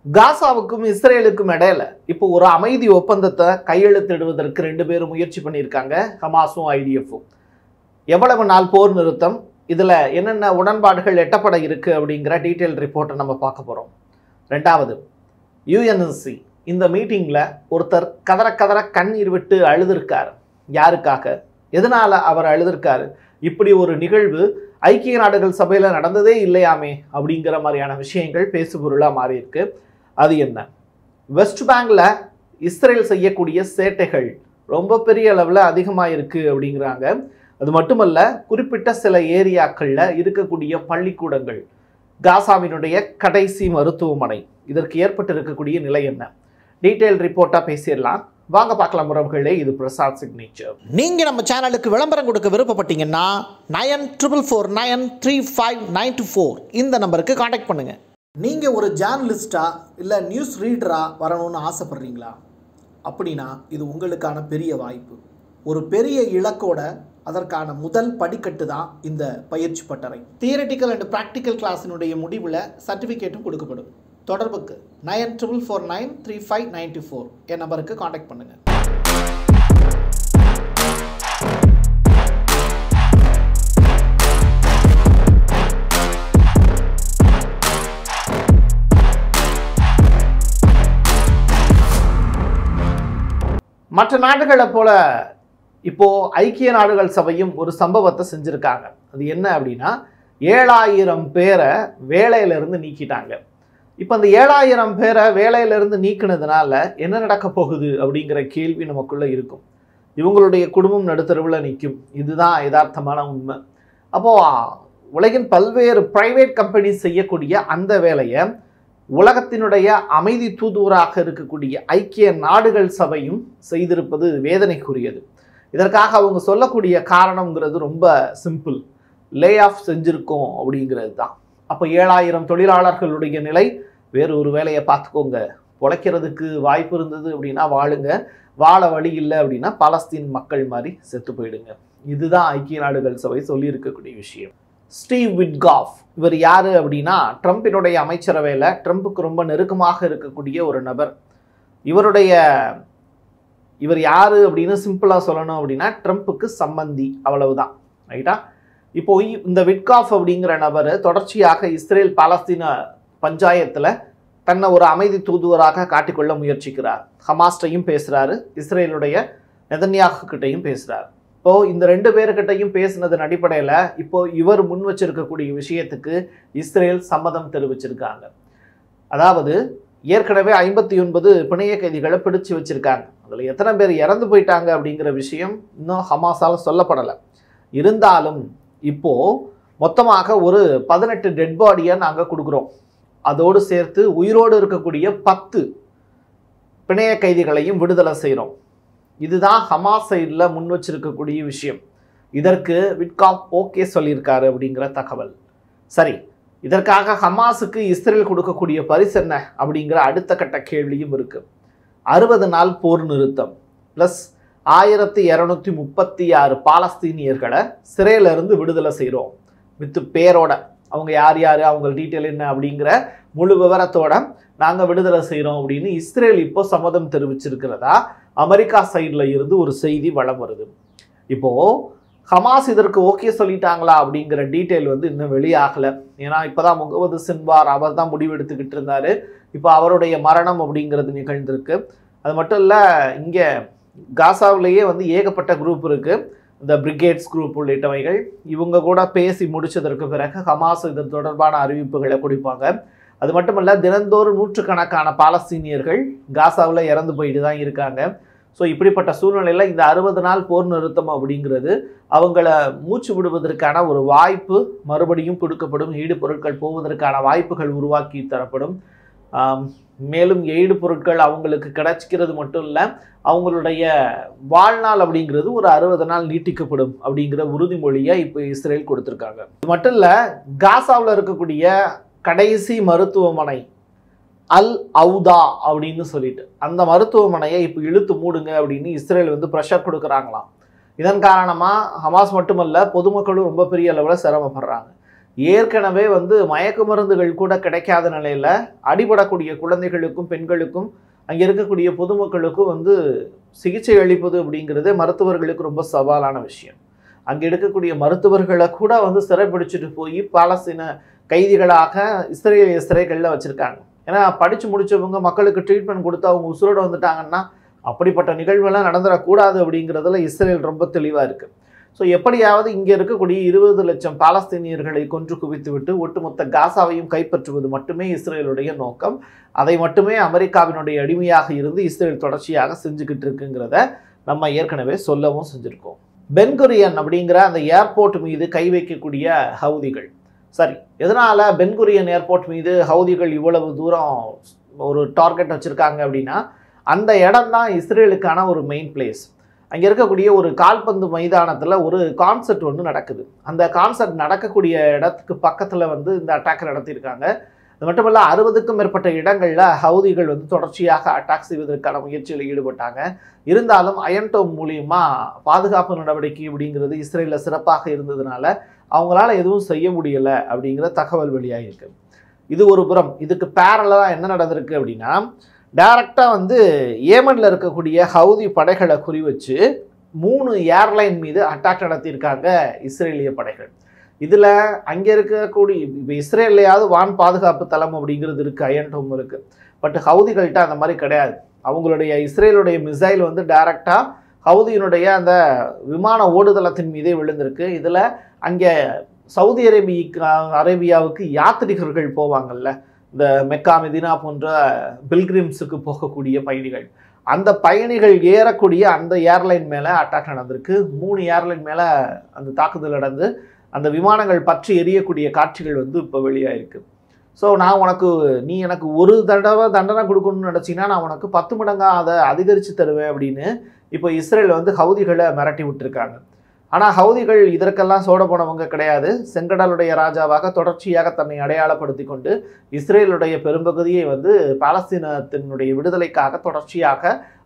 காசாவுக்கும் இஸ்ரேலுக்கும் இடையில இப்போ ஒரு அமைதி ஒப்பந்தத்தை கையெழுத்திடுவதற்கு ரெண்டு பேரும் முயற்சி பண்ணியிருக்காங்க, ஹமாஸும் ஐடிஎஃப்பும். எவ்வளவு நாள் போர் நிறுத்தம், இதில் என்னென்ன உடன்பாடுகள் எட்டப்பட இருக்கு அப்படிங்கிற டீட்டெயில் ரிப்போர்ட்டை நம்ம பார்க்க போகிறோம். ரெண்டாவது, யுஎன்எஸ்சி இந்த மீட்டிங்கில் ஒருத்தர் கதற கதற கண்ணீர் விட்டு அழுதுருக்காரு. யாருக்காக, எதனால் அவர் அழுதுருக்காரு? இப்படி ஒரு நிகழ்வு ஐக்கிய நாடுகள் சபையில் நடந்ததே இல்லையாமே அப்படிங்கிற மாதிரியான விஷயங்கள் பேசுபொருளாக மாறி இருக்கு. அது என்ன? வெஸ்ட் பேங்கில் இஸ்ரேல் செய்யக்கூடிய சேட்டைகள் ரொம்ப பெரிய அளவில் அதிகமாக இருக்குது அப்படிங்கிறாங்க. அது மட்டுமல்ல, குறிப்பிட்ட சில ஏரியாக்களில் இருக்கக்கூடிய பள்ளிக்கூடங்கள், காசாவினுடைய கடைசி மருத்துவமனை, இதற்கு ஏற்பட்டு இருக்கக்கூடிய நிலை என்ன? டீட்டெயில் ரிப்போர்ட்டாக பேசிடலாம். வாங்க பார்க்கலாம் உறவுகளே. இது பிரசாத் சிக்னேச்சர். நீங்கள் நம்ம சேனலுக்கு விளம்பரம் கொடுக்க விருப்பப்பட்டீங்கன்னா 9444935924 இந்த நம்பருக்கு காண்டாக்ட் பண்ணுங்கள். நீங்கள் ஒரு ஜேர்னலிஸ்டாக இல்லை நியூஸ் ரீடராக வரணும்னு ஆசைப்பட்றீங்களா? அப்படின்னா இது உங்களுக்கான பெரிய வாய்ப்பு. ஒரு பெரிய இலக்கோட அதற்கான முதல் படிக்கட்டு தான் இந்த பயிற்சி பட்டறை. தியரிட்டிக்கல் அண்ட் ப்ராக்டிக்கல் கிளாஸினுடைய முடிவில் சர்டிஃபிகேட்டும் கொடுக்கப்படும். தொடர்புக்கு 9444935924 என் நம்பருக்கு காண்டாக்ட் பண்ணுங்கள். மற்ற நாடுகளை போல இப்போ ஐக்கிய நாடுகள் சபையும் ஒரு சம்பவத்தை செஞ்சிருக்காங்க. அது என்ன அப்படின்னா, 7000 பேரை வேலையிலிருந்து நீக்கிட்டாங்க. இப்போ அந்த 7000 பேரை வேலையிலிருந்து நீக்கினதுனால என்ன நடக்க போகுது அப்படிங்கிற கேள்வி நமக்குள்ள இருக்கும். இவங்களுடைய குடும்பம் நடுத்தருவில் நிற்கும். இதுதான் யதார்த்தமான உண்மை. அப்போ உலகின் பல்வேறு பிரைவேட் கம்பெனி செய்யக்கூடிய அந்த வேலையை உலகத்தினுடைய அமைதி தூதுவராக இருக்கக்கூடிய ஐக்கிய நாடுகள் சபையும் செய்திருப்பது வேதனைக்குரியது. இதற்காக அவங்க சொல்லக்கூடிய காரணம்ங்கிறது ரொம்ப சிம்பிள், லே ஆஃப் செஞ்சிருக்கோம் அப்படிங்கிறது தான். அப்போ 7000 தொழிலாளர்களுடைய நிலை, வேறு ஒரு வேலையை பார்த்துக்கோங்க, பொழைக்கிறதுக்கு வாய்ப்பு இருந்தது அப்படின்னா வாழுங்க, வாழ வழி இல்லை அப்படின்னா பாலஸ்தீன் மக்கள் மாதிரி செத்து போயிடுங்க. இதுதான் ஐக்கிய நாடுகள் சபை சொல்லியிருக்கக்கூடிய விஷயம். ஸ்டீவ் விட்காஃப் இவர் யாரு அப்படின்னா, ட்ரம்பினுடைய அமைச்சரவையில் ட்ரம்புக்கு ரொம்ப நெருக்கமாக இருக்கக்கூடிய ஒரு நபர். இவர் யாரு அப்படின்னு சிம்பிளாக சொல்லணும் அப்படின்னா, ட்ரம்புக்கு சம்பந்தி, அவ்வளவுதான். ரைட்டா? இப்போ இந்த விட்காஃப் அப்படிங்கிற நபர் தொடர்ச்சியாக இஸ்ரேல் பாலஸ்தீன பஞ்சாயத்தில் தன்னை ஒரு அமைதி தூதுவராக காட்டிக்கொள்ள முயற்சிக்கிறார். ஹமாஸ்டையும் பேசுகிறாரு, இஸ்ரேலுடைய நெதன்யாஹு கிட்டையும் பேசுகிறார். இப்போது இந்த ரெண்டு பேருக்கிட்டையும் பேசினதன் அடிப்படையில் இப்போ இவர் முன் வச்சிருக்கக்கூடிய விஷயத்துக்கு இஸ்ரேல் சம்மதம் தெரிவிச்சிருக்காங்க. அதாவது ஏற்கனவே 59 பிணைய கைதிகளை பிடிச்சு வச்சிருக்காங்க. அதில் எத்தனை பேர் இறந்து போயிட்டாங்க அப்படிங்கிற விஷயம் இன்னும் ஹமாஸால் சொல்லப்படலை. இருந்தாலும் இப்போது மொத்தமாக ஒரு 18 டெட் பாடியை நாங்கள் கொடுக்குறோம். அதோடு சேர்த்து உயிரோடு இருக்கக்கூடிய 10 பிணைய கைதிகளையும் விடுதலை செய்கிறோம். இதுதான் ஹமாஸ் சைடில் முன் வச்சிருக்கக்கூடிய விஷயம். இதற்கு விட்காஃப் ஓகே சொல்லியிருக்காரு அப்படிங்கிற தகவல். சரி, இதற்காக ஹமாஸுக்கு இஸ்ரேல் கொடுக்கக்கூடிய பரிசு என்ன அப்படிங்கிற அடுத்த கட்ட கேள்வியும் இருக்கு. 60 நாள் போர் நிறுத்தம் ப்ளஸ் 1236 பாலஸ்தீனியர்களை சிறையிலிருந்து விடுதலை செய்கிறோம் வித் பேரோட. அவங்க யார் யார், அவங்க டீட்டெயில் என்ன அப்படிங்கிற முழு விவரத்தோட நாங்கள் விடுதலை செய்கிறோம் அப்படின்னு இஸ்ரேல் இப்போ சம்மதம் தெரிவிச்சிருக்கிறதா அமெரிக்கா சைடில் இருந்து ஒரு செய்தி வலம் வருது. இப்போது ஹமாஸ் இதற்கு ஓகே சொல்லிட்டாங்களா அப்படிங்கிற டீட்டெயில் இன்னும் வெளியாகலை. ஏன்னா இப்போ தான் முகமது சின்வார் அவர் தான் முடிவெடுத்துக்கிட்டு இருந்தார். இப்போ அவருடைய மரணம் அப்படிங்கிறது நிகழ்ந்திருக்கு. அது மட்டும் இல்லை, இங்கே காசாவிலேயே ஏகப்பட்ட குரூப் இருக்குது, இந்த பிரிகேட்ஸ் குரூப் உள்ளிட்டவைகள். இவங்க கூட பேசி முடிச்சதற்கு பிறகு ஹமாஸ் இது தொடர்பான அறிவிப்புகளை கொடுப்பாங்க. அது மட்டுமல்ல, தினந்தோறும் நூற்றுக்கணக்கான பாலஸ்தீனியர்கள் காசாவில் இறந்து போயிட்டு தான் இருக்காங்க. ஸோ இப்படிப்பட்ட சூழ்நிலையில் இந்த 60 நாள் போர் நிறுத்தம் அப்படிங்கிறது அவங்கள மூச்சு விடுவதற்கான ஒரு வாய்ப்பு மறுபடியும் கொடுக்கப்படும். ஈடு பொருட்கள் போவதற்கான வாய்ப்புகள் உருவாக்கி தரப்படும். மேலும் ஈடு பொருட்கள் அவங்களுக்கு கிடைச்சிக்கிறது மட்டும் இல்லை, அவங்களுடைய வாழ்நாள் அப்படிங்கிறது ஒரு 60 நாள் நீட்டிக்கப்படும் அப்படிங்கிற உறுதிமொழியை இப்போ இஸ்ரேல் கொடுத்துருக்காங்க. இது மட்டும் இல்லை, காசாவில் இருக்கக்கூடிய கடைசி மருத்துவமனை அல் அவுதா அப்படின்னு சொல்லிட்டு அந்த மருத்துவமனையை இப்போ இழுத்து மூடுங்க அப்படின்னு இஸ்ரேல் ப்ரெஷர் கொடுக்குறாங்களாம். இதன் காரணமாக ஹமாஸ் மட்டுமல்ல, பொதுமக்களும் ரொம்ப பெரிய அளவில் சிரமப்படுறாங்க. ஏற்கனவே வந்து மயக்க மருந்துகள் கூட கிடைக்காத நிலையில அடிபடக்கூடிய குழந்தைகளுக்கும் பெண்களுக்கும் அங்கே இருக்கக்கூடிய பொதுமக்களுக்கும் வந்து சிகிச்சை அளிப்பது அப்படிங்கிறது மருத்துவர்களுக்கு ரொம்ப சவாலான விஷயம். அங்கே இருக்கக்கூடிய மருத்துவர்களை கூட வந்து சிறைப்பிடிச்சிட்டு போய் பாலஸ்தீன கைதிகளாக இஸ்ரேலிய சிறைகளில் வச்சுருக்காங்க. ஏன்னா படித்து முடித்தவங்க மக்களுக்கு ட்ரீட்மெண்ட் கொடுத்து அவங்க உசுரோடு வந்துட்டாங்கன்னா அப்படிப்பட்ட நிகழ்வுலாம் நடந்துடக்கூடாது அப்படிங்கிறதுல இஸ்ரேல் ரொம்ப தெளிவாக இருக்குது. ஸோ எப்படியாவது இங்கே இருக்கக்கூடிய 20 லட்சம் பாலஸ்தீனியர்களை கொன்று குவித்துவிட்டு ஒட்டுமொத்த காசாவையும் கைப்பற்றுவது மட்டுமே இஸ்ரேலுடைய நோக்கம். அதை மட்டுமே அமெரிக்காவினுடைய அடிமையாக இருந்து இஸ்ரேல் தொடர்ச்சியாக செஞ்சுக்கிட்டு இருக்குங்கிறத நம்ம ஏற்கனவே சொல்லவும் செஞ்சுருக்கோம். பென்குரியன் அப்படிங்கிற அந்த ஏர்போர்ட் மீது கை வைக்கக்கூடிய ஹவுதிகள், சரி, எதனால் பென்குரியன் ஏர்போர்ட் மீது ஹவுதிகள் இவ்வளவு தூரம் ஒரு டார்கெட் வச்சுருக்காங்க அப்படின்னா, அந்த இடம் தான் இஸ்ரேலுக்கான ஒரு மெயின் பிளேஸ். அங்கே இருக்கக்கூடிய ஒரு கால்பந்து மைதானத்தில் ஒரு கான்சர்ட் ஒன்று நடக்குது. அந்த கான்சர்ட் நடக்கக்கூடிய இடத்துக்கு பக்கத்தில் வந்து இந்த அட்டாக் நடத்தியிருக்காங்க. அது மட்டுமல்ல 60க்கும் மேற்பட்ட இடங்களில் ஹவுதிகள் வந்து தொடர்ச்சியாக அட்டாக் செய்வதற்கான முயற்சியில் ஈடுபட்டாங்க. இருந்தாலும் அயன் டோம் மூலியமாக பாதுகாப்பு நடவடிக்கை அப்படிங்கிறது இஸ்ரேலில் சிறப்பாக இருந்ததுனால அவங்களால எதுவும் செய்ய முடியலை அப்படிங்கிற தகவல் வெளியாகிருக்கு. இது ஒரு புறம். இதுக்கு பேரலாக என்ன நடந்திருக்கு அப்படின்னா, டைரக்டாக வந்து ஏமனில் இருக்கக்கூடிய ஹவுதி படைகளை குறி வச்சு 3 ஏர்லைன் மீது அட்டாக் நடத்தியிருக்காங்க இஸ்ரேலிய படைகள். இதில் அங்கே இருக்கக்கூடிய இப்போ இஸ்ரேல்லையாவது வான் பாதுகாப்பு தளம் அப்படிங்கிறது இருக்குது, அயன் டோம் இருக்குது. பட் ஹவுதிகள்கிட்ட அந்த மாதிரி கிடையாது. அவங்களுடைய இஸ்ரேலுடைய மிசைல் வந்து டைரக்டாக ஹவுதியினுடைய அந்த விமான ஓடுதளத்தின் மீதே விழுந்திருக்கு. இதில் அங்கே சவுதி அரேபியாவுக்கு யாத்திரிகர்கள் போவாங்கள்ல, இந்த மெக்கா மெதினா போன்ற பில்கிரிம்ஸுக்கு போகக்கூடிய பயணிகள், அந்த பயணிகள் ஏறக்கூடிய அந்த ஏர்லைன் மேலே அட்டாக் நடந்திருக்கு. 3 ஏர்லைன் மேலே அந்த தாக்குதல் நடந்து அந்த விமானங்கள் பற்றி எரியக்கூடிய காட்சிகள் வந்து இப்போ வெளியாயிருக்கு. ஸோ நீ எனக்கு ஒரு தடவை தண்டனை கொடுக்கணும்னு நினச்சிங்கன்னா நான் உனக்கு 10 மடங்காக அதை அதிகரித்து தருவேன் அப்படின்னு இப்போ இஸ்ரேல் வந்து ஹவுதிகளை மிரட்டி விட்டுருக்காங்க. ஆனால் ஹவுதிகள் இதற்கெல்லாம் சோட போனவங்க கிடையாது. செங்கடலுடைய ராஜாவாக தொடர்ச்சியாக தன்னை அடையாளப்படுத்தி கொண்டு இஸ்ரேலுடைய பெரும்பகுதியை வந்து பாலஸ்தீனத்தினுடைய விடுதலைக்காக தொடர்ச்சியாக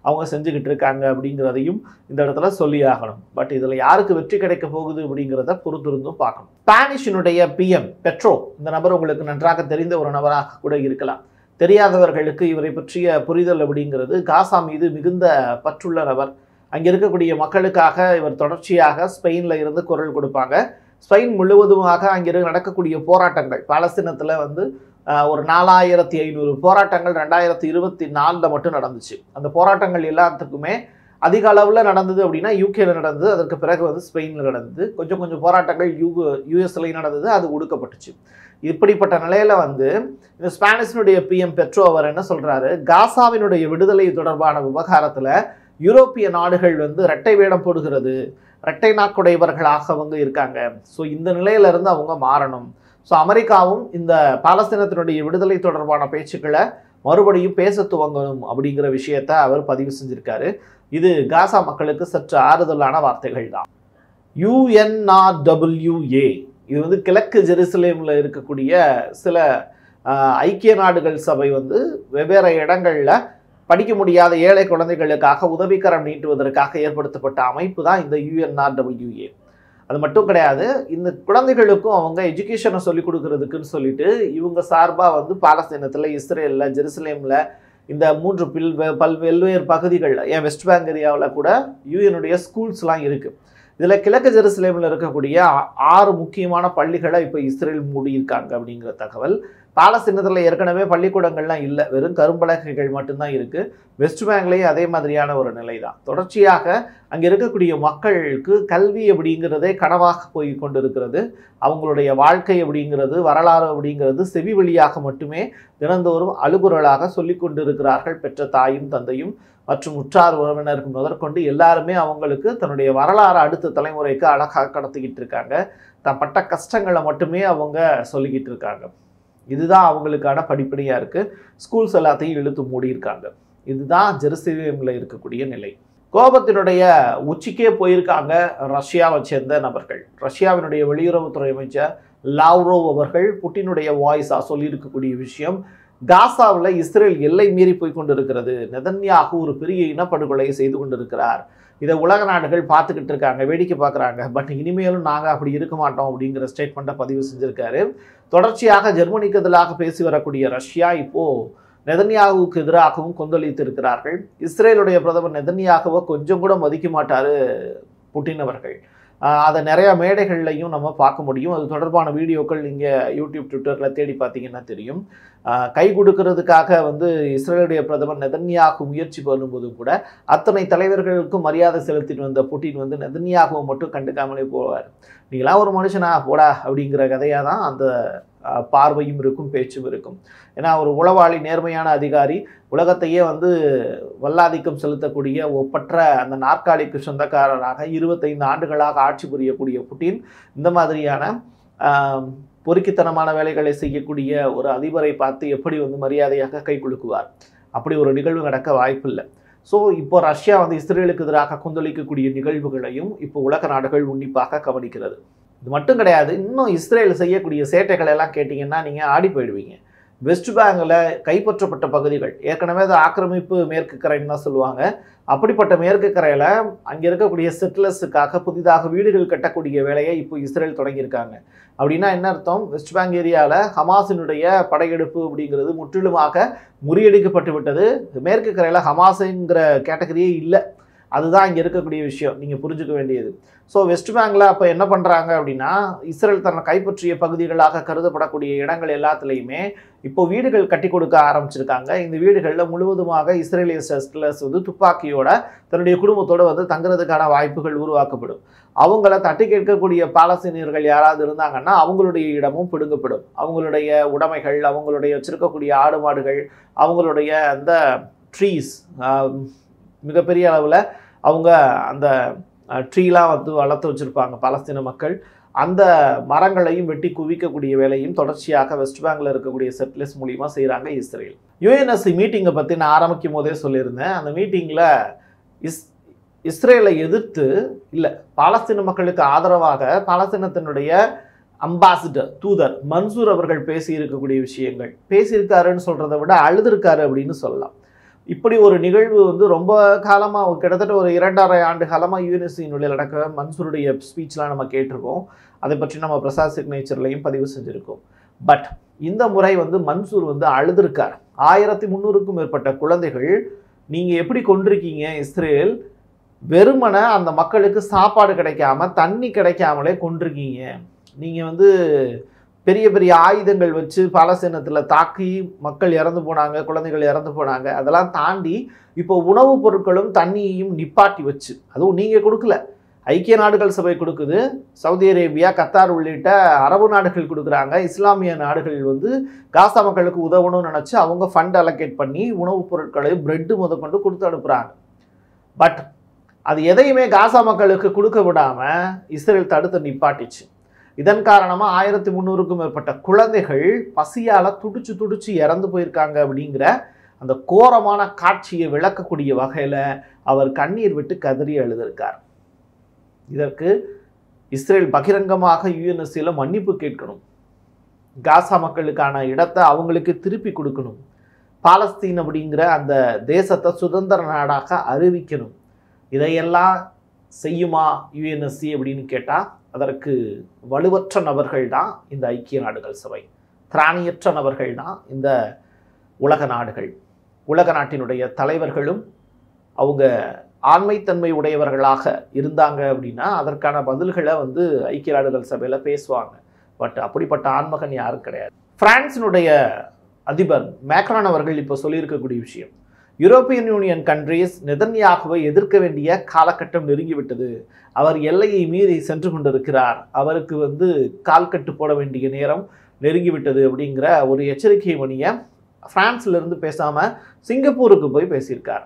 அவங்க செஞ்சுக்கிட்டு இருக்காங்க அப்படிங்கிறதையும் இந்த இடத்துல சொல்லி ஆகணும். பட் இதில் யாருக்கு வெற்றி கிடைக்க போகுது அப்படிங்கிறத பொறுத்திருந்தும் பார்க்கணும். ஸ்பானிஷினுடைய பிஎம் பெட்ரோ, இந்த நபர் உங்களுக்கு நன்றாக தெரிந்த ஒரு நபராக கூட இருக்கலாம். தெரியாதவர்களுக்கு இவரை பற்றிய புரிதல் அப்படிங்கிறது, காசா மீது மிகுந்த பற்றுள்ள நபர். அங்கே இருக்கக்கூடிய மக்களுக்காக இவர் தொடர்ச்சியாக ஸ்பெயினில் இருந்து குரல் கொடுப்பாங்க. ஸ்பெயின் முழுவதுமாக அங்கே நடக்கக்கூடிய போராட்டங்கள், பாலஸ்தீனத்தில் வந்து ஒரு 4500 போராட்டங்கள் 2024 மட்டும் நடந்துச்சு. அந்த போராட்டங்கள் எல்லாத்துக்குமே அதிக அளவில் நடந்தது அப்படின்னா யூகேல நடந்தது, அதற்கு பிறகு வந்து ஸ்பெயினில் நடந்தது. கொஞ்சம் கொஞ்சம் போராட்டங்கள் யூஎஸ்லையும் நடந்தது, அது ஒடுக்கப்பட்டுச்சு. இப்படிப்பட்ட நிலையில் வந்து இந்த ஸ்பானிஷினுடைய பிஎம் பெட்ரோ அவர் என்ன சொல்கிறாரு, காசாவினுடைய விடுதலை தொடர்பான விவகாரத்தில் யூரோப்பிய நாடுகள் வந்து இரட்டை வேடம் போடுகிறது, இரட்டை நாக்குடையவர்களாக அவங்க இருக்காங்க. ஸோ இந்த நிலையிலிருந்து அவங்க மாறணும். ஸோ அமெரிக்காவும் இந்த பாலஸ்தீனத்தினுடைய விடுதலை தொடர்பான பேச்சுக்களை மறுபடியும் பேச துவங்கணும் அப்படிங்கிற விஷயத்த அவர் பதிவு செஞ்சிருக்காரு. இது காசா மக்களுக்கு சற்று ஆறுதலான வார்த்தைகள் தான். UNRWA இது வந்து கிழக்கு ஜெருசலேமில் இருக்கக்கூடிய சில ஐக்கிய நாடுகள் சபை வந்து வெவ்வேறு இடங்களில் படிக்க முடியாத ஏழை குழந்தைகளுக்காக உதவிக்கரம் நீட்டுவதற்காக ஏற்படுத்தப்பட்ட அமைப்பு தான் இந்த UNRWA. அது மட்டும் கிடையாது, இந்த குழந்தைகளுக்கும் அவங்க எஜுகேஷனை சொல்லிக் கொடுக்கறதுக்குன்னு சொல்லிட்டு இவங்க சார்பாக வந்து பாலஸ்தீனத்தில், இஸ்ரேலில், ஜெருசலேமில் இந்த 3 பல்வேறு பகுதிகளில், ஏன் வெஸ்ட் பேங்க் ஏரியாவில் கூட யூஎனுடைய ஸ்கூல்ஸ்லாம் இருக்குது. இதில் கிழக்கு ஜெருசலேமில் இருக்கக்கூடிய 6 முக்கியமான பள்ளிகளை இப்போ இஸ்ரேல் மூடியிருக்காங்க அப்படிங்கிற தகவல். பாலஸ்தீனத்தில் ஏற்கனவே பள்ளிக்கூடங்கள்லாம் இல்லை, வெறும் கரும்பலகைகள் மட்டும்தான் இருக்குது. வெஸ்ட் பேங்க்லேயும் அதே மாதிரியான ஒரு நிலை தான். தொடர்ச்சியாக அங்கே இருக்கக்கூடிய மக்களுக்கு கல்வி அப்படிங்கிறதே கனவாக போய் கொண்டு இருக்கிறது. அவங்களுடைய வாழ்க்கை அப்படிங்கிறது, வரலாறு அப்படிங்கிறது செவி வழியாக மட்டுமே தினந்தோறும் அழுகுரலாக சொல்லி கொண்டு இருக்கிறார்கள் பெற்ற தாயும் தந்தையும் மற்றும் உற்றார் உறவினர்கள் முதற்கொண்டு எல்லாருமே அவங்களுக்கு தன்னுடைய வரலாறு அடுத்த தலைமுறைக்கு அழகாக கடத்திக்கிட்டு இருக்காங்க. தான் பட்ட கஷ்டங்களை மட்டுமே அவங்க சொல்லிக்கிட்டு இருக்காங்க. இதுதான் அவங்களுக்கான படிப்படியாக இருக்குது. ஸ்கூல்ஸ் எல்லாத்தையும் இழுத்து மூடியிருக்காங்க. இதுதான் ஜெருசலேமில் இருக்கக்கூடிய நிலை. கோபத்தினுடைய உச்சிக்கே போயிருக்காங்க ரஷ்யாவை சேர்ந்த நபர்கள். ரஷ்யாவினுடைய வெளியுறவுத்துறை அமைச்சர் லாவ்ரோவ் அவர்கள் புட்டினுடைய வாய்ஸாக சொல்லியிருக்கக்கூடிய விஷயம், காசாவில் இஸ்ரேல் எல்லை மீறி போய் கொண்டிருக்கிறது. நெதன்யாகு ஒரு பெரிய இனப்படுகொலை செய்து கொண்டிருக்கிறார். இதை உலக நாடுகள் பார்த்துக்கிட்டு இருக்காங்க, வேடிக்கை பார்க்குறாங்க. பட் இனிமேலும் நாங்கள் அப்படி இருக்க மாட்டோம் அப்படிங்கிற ஸ்டேட்மெண்ட்டை பதிவு செஞ்சுருக்காரு. தொடர்ச்சியாக ஜெர்மனிக்கு எதிராக பேசி வரக்கூடிய ரஷ்யா இப்போது நெதன்யாகுவுக்கு எதிராகவும் கொந்தளித்து இருக்கிறார்கள். இஸ்ரேலுடைய பிரதமர் நெதன்யாகுவை கொஞ்சம் கூட மதிக்க மாட்டார் புட்டின் அவர்கள். அதை நிறையா மேடைகள்லையும் நம்ம பார்க்க முடியும். அது தொடர்பான வீடியோக்கள் இங்கே யூடியூப் ட்விட்டரில் தேடி பார்த்தீங்கன்னா தெரியும். கை கொடுக்கறதுக்காக இஸ்ரேலுடைய பிரதமர் நெதன்யாகு முயற்சி பண்ணும்போது கூட அத்தனை தலைவர்களுக்கும் மரியாதை செலுத்திட்டு வந்த புட்டின் நெதன்யாகுவை மட்டும் கண்டுக்காமலே போவார். நீங்களாம் ஒரு மனுஷனா போடா அப்படிங்கிற கதையாக தான் அந்த பார்வையும் இருக்கும், பேச்சும் இருக்கும். ஏன்னா ஒரு உளவாளி, நேர்மையான அதிகாரி, உலகத்தையே வல்லாதிக்கம் செலுத்தக்கூடிய ஒப்பற்ற அந்த நாற்காலிக்கு சொந்தக்காரராக 25 ஆண்டுகளாக ஆட்சி புரியக்கூடிய புட்டின் இந்த மாதிரியான பொறுக்கித்தனமான வேலைகளை செய்யக்கூடிய ஒரு அதிபரை பார்த்து எப்படி மரியாதையாக கை குலுக்குவார்? அப்படி ஒரு நிகழ்வு நடக்க வாய்ப்பில்லை. ஸோ இப்போ ரஷ்யா இஸ்ரேலுக்கு எதிராக கொந்தளிக்கக்கூடிய நிகழ்வுகளையும் இப்போ உலக நாடுகள் உன்னிப்பாக கவனிக்கிறது. இது மட்டும் கிடையாது, இன்னும் இஸ்ரேல் செய்யக்கூடிய சேட்டைகளை எல்லாம் கேட்டிங்கன்னா நீங்கள் ஆடி போயிடுவீங்க. வெஸ்ட் பேங்கில் கைப்பற்றப்பட்ட பகுதிகள், ஏற்கனவே அது ஆக்கிரமிப்பு மேற்கு கரைன்னு தான் சொல்லுவாங்க. அப்படிப்பட்ட மேற்கு கரையில் அங்கே இருக்கக்கூடிய செட்டிலர்ஸுக்காக புதிதாக வீடுகள் கட்டக்கூடிய வேலையை இப்போ இஸ்ரேல் தொடங்கியிருக்காங்க. அப்படின்னா என்ன அர்த்தம்? வெஸ்ட் பேங்க் ஏரியாவில் ஹமாஸினுடைய படையெடுப்பு அப்படிங்கிறது முற்றிலுமாக முறியடிக்கப்பட்டு விட்டது. மேற்கு கரையில் ஹமாஸுங்கிற கேட்டகரியே இல்லை. அதுதான் இங்கே இருக்கக்கூடிய விஷயம், நீங்கள் புரிஞ்சுக்க வேண்டியது. ஸோ வெஸ்ட் பேங்கில் அப்போ என்ன பண்ணுறாங்க அப்படின்னா, இஸ்ரேல் தன்னை கைப்பற்றிய பகுதிகளாக கருதப்படக்கூடிய இடங்கள் எல்லாத்துலேயுமே இப்போ வீடுகள் கட்டி கொடுக்க ஆரம்பிச்சிருக்காங்க. இந்த வீடுகளில் முழுவதுமாக இஸ்ரேலிய செட்டிலர்ஸ் துப்பாக்கியோட தன்னுடைய குடும்பத்தோடு தங்குறதுக்கான வாய்ப்புகள் உருவாக்கப்படும். அவங்கள தட்டி கேட்கக்கூடிய பாலஸ்தீனியர்கள் யாராவது இருந்தாங்கன்னா அவங்களுடைய இடமும் பிடுங்கப்படும். அவங்களுடைய உடைமைகள், அவங்களுடைய வச்சிருக்கக்கூடிய ஆடு மாடுகள், அவங்களுடைய அந்த ட்ரீஸ், மிகப்பெரிய அளவில் அவங்க அந்த ட்ரீலாம் வளர்த்து வச்சுருப்பாங்க பாலஸ்தீன மக்கள், அந்த மரங்களையும் வெட்டி குவிக்கக்கூடிய வேலையும் தொடர்ச்சியாக வெஸ்ட் பேங்கில் இருக்கக்கூடிய செட்டிலர்ஸ் மூலிமா செய்கிறாங்க இஸ்ரேல். யுஎன்எஸ்சி மீட்டிங்கை பற்றி நான் ஆரம்பிக்கும் போதே சொல்லியிருந்தேன். அந்த மீட்டிங்கில் இஸ்ரேலை எதிர்த்து இல்லை, பாலஸ்தீன மக்களுக்கு ஆதரவாக பாலஸ்தீனத்தினுடைய அம்பாசிடர், தூதர் மன்சூர் அவர்கள் பேசியிருக்கக்கூடிய விஷயங்கள், பேசியிருக்காருன்னு சொல்கிறத விட அழுதுருக்காரு அப்படின்னு சொல்லலாம். இப்படி ஒரு நிகழ்வு ரொம்ப காலமாக, கிட்டத்தட்ட ஒரு 2.5 ஆண்டு காலமாக யுஎன்எஸ்சியினுடைய நடக்கிற மன்சூருடைய ஸ்பீச்லாம் நம்ம கேட்டிருக்கோம். அதை பற்றி நம்ம பிரசாத் சிக்னேச்சர்லையும் பதிவு செஞ்சுருக்கோம். பட் இந்த முறை மன்சூர் அழுதுருக்கார். 1300க்கும் மேற்பட்ட குழந்தைகள் நீங்கள் எப்படி கொண்டிருக்கீங்க? இஸ்ரேல் வெறுமனை அந்த மக்களுக்கு சாப்பாடு கிடைக்காம, தண்ணி கிடைக்காமலே கொண்டிருக்கீங்க. நீங்கள் பெரிய பெரிய ஆயுதங்கள் வச்சு பாலஸ்தீனத்தில் தாக்கி மக்கள் இறந்து போனாங்க, குழந்தைகள் இறந்து போனாங்க. அதெல்லாம் தாண்டி இப்போ உணவுப் பொருட்களும் தண்ணியையும் நிப்பாட்டி வச்சு, அதுவும் நீங்கள் கொடுக்கல, ஐக்கிய நாடுகள் சபை கொடுக்குது, சவுதி அரேபியா, கத்தார் உள்ளிட்ட அரபு நாடுகள் கொடுக்குறாங்க. இஸ்லாமிய நாடுகள் காசா மக்களுக்கு உதவணும்னு நினச்சி அவங்க ஃபண்ட் அலோகேட் பண்ணி உணவுப் பொருட்களை பிரெட்டு முதற்கொண்டு கொடுத்து அனுப்புகிறாங்க. பட் அது எதையுமே காசா மக்களுக்கு கொடுக்க விடாமல் இஸ்ரேல் தடுத்து நிப்பாட்டிச்சு. இதன் காரணமாக 1300க்கும் மேற்பட்ட குழந்தைகள் பசியால் துடிச்சு இறந்து போயிருக்காங்க. அப்படிங்கிற அந்த கோரமான காட்சியை விளக்கக்கூடிய வகையில் அவர் கண்ணீர் விட்டு கதறி எழுதியிருக்கார். இதற்கு இஸ்ரேல் பகிரங்கமாக யுஎன்எஸ்சியில் மன்னிப்பு கேட்கணும். காசா மக்களுக்கான இடத்தை அவங்களுக்கு திருப்பி கொடுக்கணும். பாலஸ்தீன் அப்படிங்கிற அந்த தேசத்தை சுதந்திர நாடாக அறிவிக்கணும். இதையெல்லாம் செய்யுமா யுஎன்எஸ்சி அப்படின்னு கேட்டால் அதற்கு வலுவற்ற நபர்கள் தான் இந்த ஐக்கிய நாடுகள் சபை, திராணியற்ற நபர்கள் தான் இந்த உலக நாடுகள். உலக நாட்டினுடைய தலைவர்களும் அவங்க ஆண்மைத்தன்மை உடையவர்களாக இருந்தாங்க அப்படின்னா அதற்கான பதில்களை ஐக்கிய நாடுகள் சபையில் பேசுவாங்க. பட் அப்படிப்பட்ட ஆண்மகன் யாரும் கிடையாது. பிரான்சினுடைய அதிபர் மேக்ரான் அவர்கள் இப்போ சொல்லியிருக்கக்கூடிய விஷயம், யூரோப்பியன் யூனியன் கண்ட்ரீஸ் நெதன்யாகுவை எதிர்க்க வேண்டிய காலகட்டம் நெருங்கிவிட்டது. அவர் எல்லையை மீறி சென்று கொண்டிருக்கிறார். அவருக்கு கால்கட்டு போட வேண்டிய நேரம் நெருங்கிவிட்டது அப்படிங்கிற ஒரு எச்சரிக்கை மணியை பிரான்ஸ்லேருந்து பேசாமல் சிங்கப்பூருக்கு போய் பேசியிருக்கார்.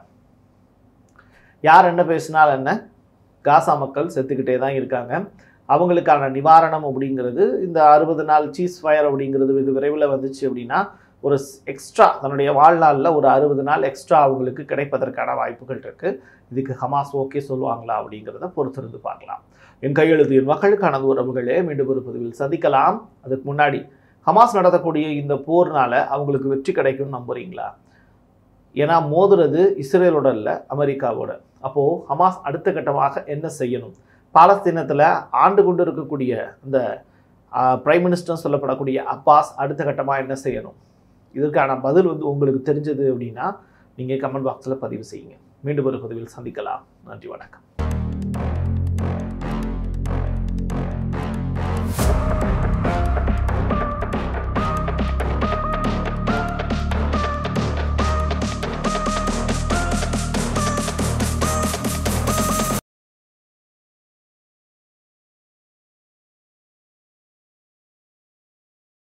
யார் என்ன பேசினால் என்ன, காசா மக்கள் செத்துக்கிட்டே தான் இருக்காங்க. அவங்களுக்கான நிவாரணம் அப்படிங்கிறது இந்த 60 நாள் சீஸ் ஃபயர் அப்படிங்கிறது வெகு விரைவில் வந்துச்சு அப்படின்னா ஒரு எக்ஸ்ட்ரா தன்னுடைய வாழ்நாளில் ஒரு 60 நாள் எக்ஸ்ட்ரா அவங்களுக்கு கிடைப்பதற்கான வாய்ப்புகள் இருக்குது. இதுக்கு ஹமாஸ் ஓகே சொல்லுவாங்களா அப்படிங்கிறத பொறுத்திருந்து பார்க்கலாம். என் கையெழுத்து என் மக்களுக்கான உறவுகளே, மீண்டும் ஒரு பதிவில் சந்திக்கலாம். அதுக்கு முன்னாடி ஹமாஸ் நடத்தக்கூடிய இந்த போர்னால அவங்களுக்கு வெற்றி கிடைக்கும்னு நம்புறீங்களா? ஏன்னா மோதுறது இஸ்ரேலோட இல்லை, அமெரிக்காவோட. அப்போது ஹமாஸ் அடுத்த கட்டமாக என்ன செய்யணும்? பாலஸ்தீனத்தில் ஆண்டு கொண்டு இருக்கக்கூடிய இந்த பிரைம் மினிஸ்டர் சொல்லப்படக்கூடிய அப்பாஸ் அடுத்த கட்டமாக என்ன செய்யணும்? இதற்கான பதில் உங்களுக்கு தெரிஞ்சது அப்படின்னா நீங்கள் கமெண்ட் பாக்ஸில் பதிவு செய்யுங்க. மீண்டும் ஒரு பதிவில் சந்திக்கலாம். நன்றி, வணக்கம்.